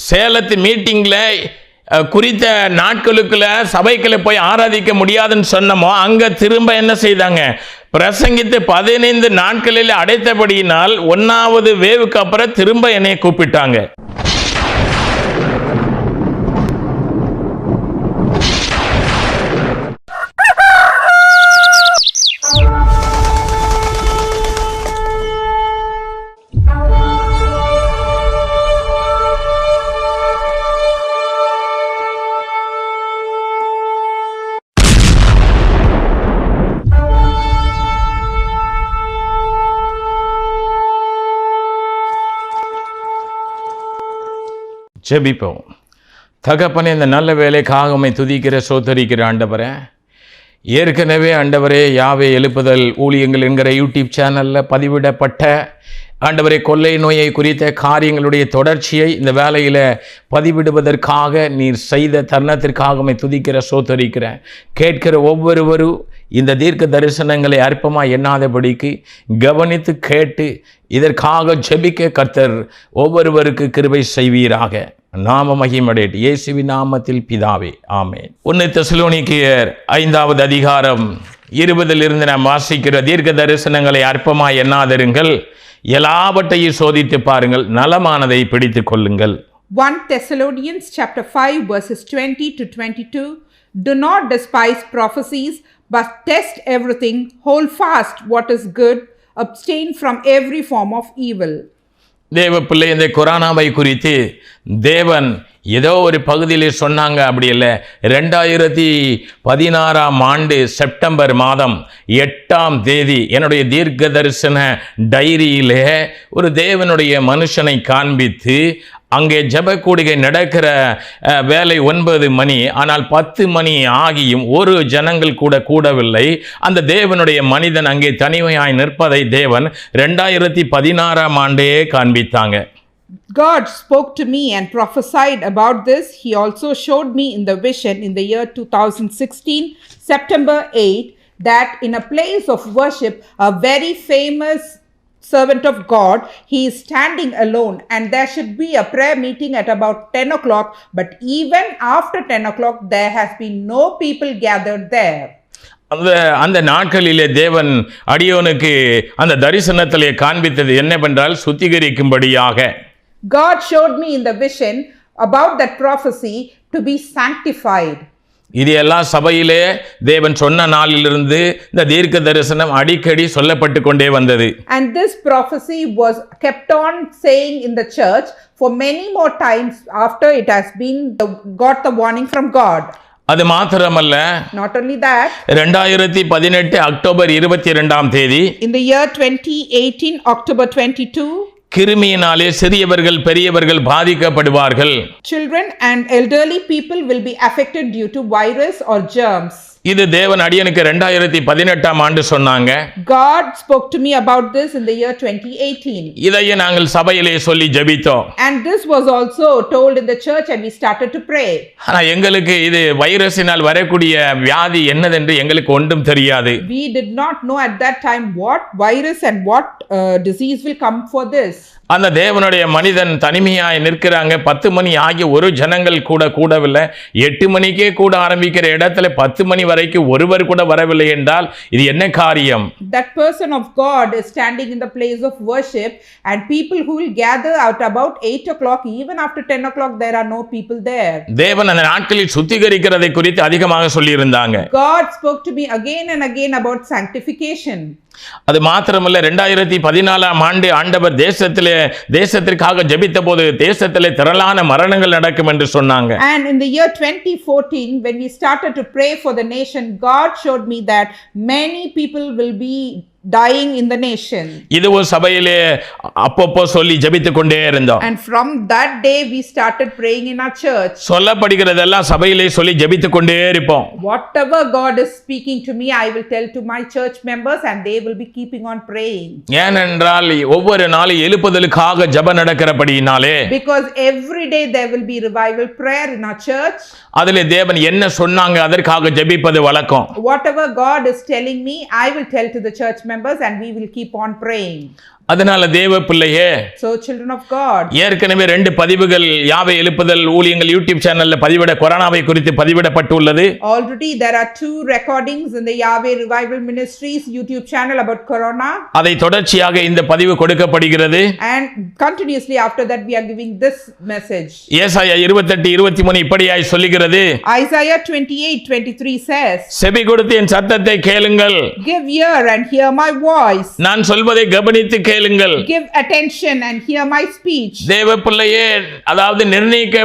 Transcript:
சேலத்து மீட்டிங்கில் குறித்த நாட்களுக்குள்ள சபைக்குள்ள போய் ஆராதிக்க முடியாதுன்னு சொன்னமோ அங்கே திரும்ப என்ன செய்தாங்க, பிரசங்கித்து 15 நாட்களில் அடைத்தபடியினால் 1வது வேவுக்கு அப்புறம் திரும்ப என்னை கூப்பிட்டாங்க. ஜெபிப்போம். தகப்பனே, இந்த நல்ல வேலைக்காக உம்மை துதிக்கிற சோத்தரிக்கிற ஆண்டவரே, ஏற்கனவே ஆண்டவரே யாவே எழுப்புதல் ஊழியங்கள் என்கிற யூடியூப் சேனலில் பதிவிடப்பட்ட ஆண்டவரே கொள்ளை நோயை குறித்த காரியங்களுடைய தொடர்ச்சியை இந்த வேலையில் பதிவிடுவதற்காக நீர் செய்த தருணத்திற்காக உம்மை துதிக்கிற சோத்தரிக்கிறேன். கேட்கிற ஒவ்வொருவரும் இந்த தீர்க்க தரிசனங்களை அற்பமாக எண்ணாதபடிக்கு கவனித்து கேட்டு இதற்காக ஜெபிக்க கர்த்தர் ஒவ்வொருவருக்கு கிருபை செய்வீராக. நாம மகிமையடையட்டும். இயேசுவின் நாமத்தில் பிதாவே, ஆமென். 1 தெசலோனிக்கேயர் 5வது அதிகாரம் 20 நாம் வாசிக்கிற தீர்க்க தரிசனங்களை அற்பமாக எண்ணாதிருங்கள், எல்லாவற்றையும் சோதித்து பாருங்கள், நலமானதை பிடித்துக் கொள்ளுங்கள். 1 Thessalonians chapter 5 verses 20 to 22. Do not despise prophecies, but test everything, hold fast what is good, abstain from every form of evil. தேவ பிள்ளை, இந்த கொரோனாவை குறித்து தேவன் ஏதோ ஒரு பகுதியில் சொன்னாங்க, அப்படி இல்லை. 2016ஆம் ஆண்டு செப்டம்பர் மாதம் 8ஆம் தேதி என்னுடைய தீர்க்க தரிசன டைரியிலே ஒரு தேவனுடைய மனுஷனை காண்பித்து, அங்கே ஜெபக்கூடுகை நடக்கிற வேலை 9 மணி, ஆனால் 10 மணி ஆகியும் ஒரு ஜனங்கள் கூட கூடவில்லை. அந்த தேவனுடைய மனிதன் அங்கே தனிமையாய் நிற்பதை தேவன் 2016ஆம் ஆண்டே காண்பித்தாங்க. God spoke to me and prophesied about this. He also showed me in the vision in the year 2016, September 8, that in a place of worship, a very famous servant of God, he is standing alone, and there should be a prayer meeting at about 10 o'clock, but even after 10 o'clock, there has been no people gathered there. அந்த நாட்களிலே தேவன் அடியோனுக்கு அந்த தரிசனத்திலே காண்பித்தது என்னவென்றால், சுத்திகரிக்கும்படியாக. God showed me in the vision about that prophecy to be sanctified. இது எல்லா சபையிலே தேவன் சொன்ன நாளிலிருந்து இந்த தீர்க்க தரிசனம் அடிக்கடி சொல்லப்பட்டு கொண்டே வந்தது. And this prophecy was kept on saying in the church for many more times after it has been got the warning from God. அது மாத்திரமல்ல, not only that, 2018 அக்டோபர் 22ஆம் தேதி, in the year 2018 October 22, கிருமியினாலே சிறியவர்கள் பெரியவர்கள் பாதிக்கப்படுவார்கள். Children and elderly people will be affected due to virus or germs. இது தேவன் அடியனுக்கு 2018ஆம் ஆண்டு சொன்னாங்க. God spoke to me about this in the year 2018. இதையே நாங்கள் சபையிலே சொல்லி ஜெபித்தோம். And this was also told in the church and we started to pray. ஆனா எங்களுக்கு இது வைரஸினால் வரக்கூடிய வியாதி என்னதென்று எங்களுக்கு ஒன்றும் தெரியாது. We did not know at that time what virus and what disease will come for this. அந்த தேவனுடைய மனிதன் தனிமையாய் நிற்கிறாங்க. 10 மணி ஆகி ஒரு ஜனங்கள் கூட கூடவில்லை. 8 மணிக்கே கூட ஆரம்பிக்கிற இடத்துல 10 மணி வரைக்கும் ஒருவர் கூட வரவில்லை என்றால் இது என்ன காரியம்? That person of God is standing in the place of worship, and people who will gather out about 8 o'clock, even after 10 o'clock there are no people there. தேவன் அந்த நாட்களில் சுத்திகரிக்கிறதை குறித்து அதிகமாக சொல்லியிருந்தாங்க. God spoke to me again and again about sanctification. அது மாத்திரமல்ல, 2014ஆம் ஆண்டு ஆண்டவர் தேசத்திற்காக ஜெபித்த போது தேசத்திலே திரளான மரணங்கள் நடக்கும் என்று சொன்னாங்க. And in the year 2014 when we started to pray for the nation, God showed me that many people will be dying in the nation. இதுவும் சபையிலே அப்பப்போ சொல்லி ஜெபித்துக் கொண்டே இருந்தோம். And from that day we started praying in our church. சொல்லப்படுகிறதெல்லாம் சபையிலே சொல்லி ஜெபித்துக் கொண்டே இருப்போம். Whatever God is speaking to me, I will tell to my church members and they will be keeping on praying. ஏனென்றால் ஒவ்வொரு நாளும் எழுப்புதலுக்காக ஜெபம் நடக்கிறபடியினாலே, because every day there will be revival prayer in our church. அதிலே தேவன் என்ன சொன்னாங்க அதற்காக ஜெபிப்பது வழக்கம். Whatever God is telling me, I will tell to the church members and we will keep on praying. அதனால தேவ பிள்ளையே, So children of God, ஏற்கனவே 2 பதிவுகள் யாவை எழுப்புதல் ஊழியங்கள் யூடியூப் சேனல்ல கொரோனாவை குறித்து பதிவிடப்பட்டுள்ளது. already there are 2 recordings in the Yahweh Revival Ministries YouTube channel about Corona, அதை தொடர்ச்சியாக இந்த பதிவு கொடுக்கப்படுகிறது. and continuously after that we are giving this message. ஏசாயா 28:23 இப்படியாய் சொல்லுகிறது, Isaiah 28:23 says, செவி கொடுத்து என் சத்தத்தை கேளுங்கள், give ear and hear my voice, நான் சொல்வதை கவனித்து கேளுங்கள். give attention and hear my speech. தேவ பிள்ளையே, அதாவது நிர்ணயிக்க